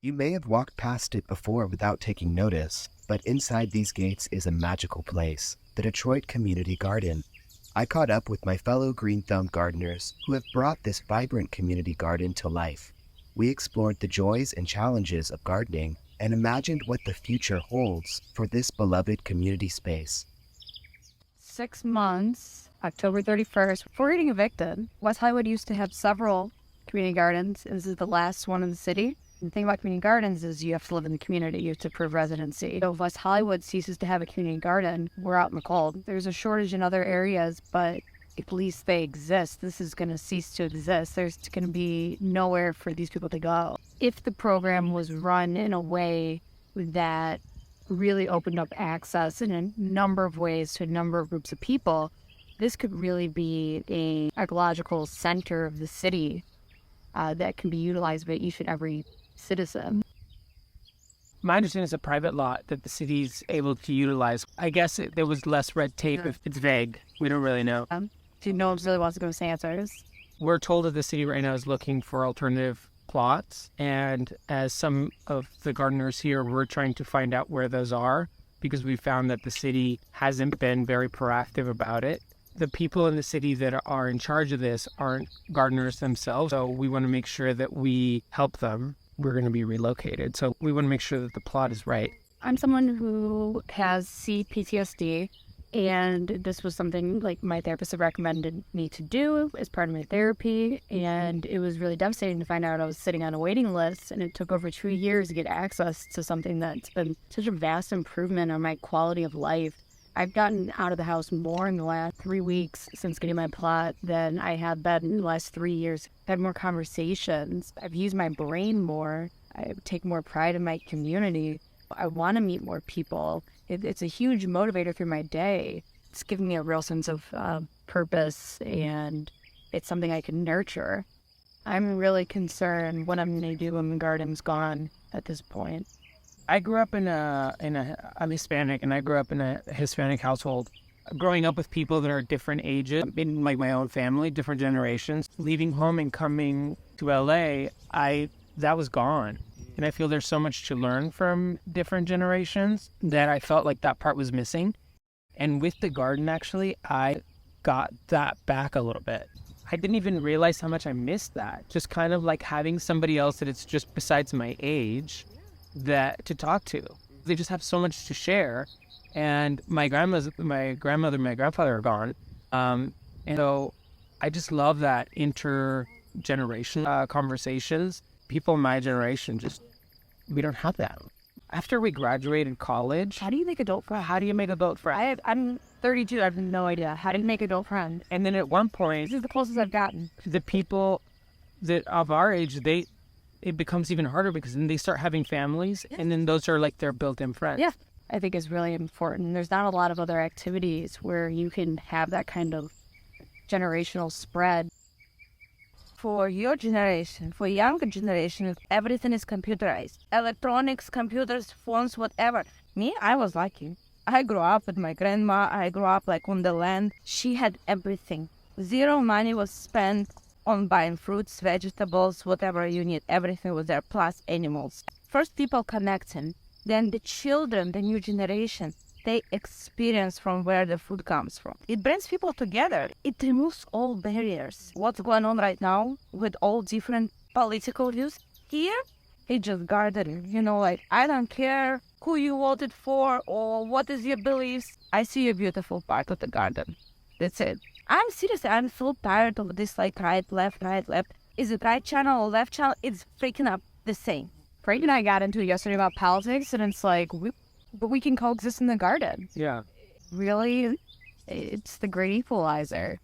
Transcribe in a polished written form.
You may have walked past it before without taking notice, but inside these gates is a magical place, the Detroit Community Garden. I caught up with my fellow Green Thumb gardeners who have brought this vibrant community garden to life. We explored the joys and challenges of gardening and imagined what the future holds for this beloved community space. 6 months, October 31st, before getting evicted. West Hollywood used to have several community gardens. This is the last one in the city. The thing about community gardens is you have to live in the community. You have to prove residency. So if West Hollywood ceases to have a community garden, we're out in the cold. There's a shortage in other areas, but at least they exist. This is going to cease to exist. There's going to be nowhere for these people to go. If the program was run in a way that really opened up access in a number of ways to a number of groups of people, this could really be a ecological center of the city that can be utilized by each and every citizen. My understanding is a private lot that the city's able to utilize. I guess there was less red tape if it's vague. We don't really know. No one really wants to give us answers. We're told that the city right now is looking for alternative plots. And as some of the gardeners here, we're trying to find out where those are because we found that the city hasn't been very proactive about it. The people in the city that are in charge of this aren't gardeners themselves. So we want to make sure that we help them. We're going to be relocated. So we want to make sure that the plot is right. I'm someone who has CPTSD, and this was something like my therapist had recommended me to do as part of my therapy. And it was really devastating to find out I was sitting on a waiting list, and it took over 2 years to get access to something that's been such a vast improvement on my quality of life. I've gotten out of the house more in the last 3 weeks since getting my plot than I have been in the last 3 years. I've had more conversations. I've used my brain more. I take more pride in my community. I want to meet more people. It's a huge motivator through my day. It's giving me a real sense of purpose, and it's something I can nurture. I'm really concerned what I'm going to do when the garden's gone at this point. I grew up I'm Hispanic, and I grew up in a Hispanic household. Growing up with people that are different ages, in like my own family, different generations, leaving home and coming to LA, that was gone. And I feel there's so much to learn from different generations that I felt like that part was missing. And with the garden, actually, I got that back a little bit. I didn't even realize how much I missed that. Just kind of like having somebody else that it's just besides my age that to talk to. They just have so much to share. And my grandmother, my grandfather are gone. And so I just love that intergenerational conversations. People in my generation we don't have that. After we graduated college, How do you make adult friends? how do you make adult friends? I'm 32. I have no idea. How to make adult friends? And then at one point, This is the closest I've gotten. the people that of our age, it becomes even harder because then they start having families, and then those are like their built-in friends. Yeah, I think is really important. There's not a lot of other activities where you can have that kind of generational spread. For your generation, for younger generation, everything is computerized. Electronics, computers, phones, whatever. Me, I was lucky. I grew up with my grandma. I grew up like on the land. She had everything. Zero money was spent on buying fruits, vegetables, whatever you need. Everything was there, plus animals. First people connecting. Then the children, the new generation, they experience from where the food comes from. It brings people together. It removes all barriers. What's going on right now with all different political views? Here, it's just gardening. Like, I don't care who you voted for or what is your beliefs. I see a beautiful part of the garden. That's it. I'm seriously, I'm so tired of this like right, left. Is it right channel or left channel? It's freaking up the same. Frank and I got into it yesterday about politics, and it's like, but we can coexist in the garden. Yeah. Really, it's the great equalizer.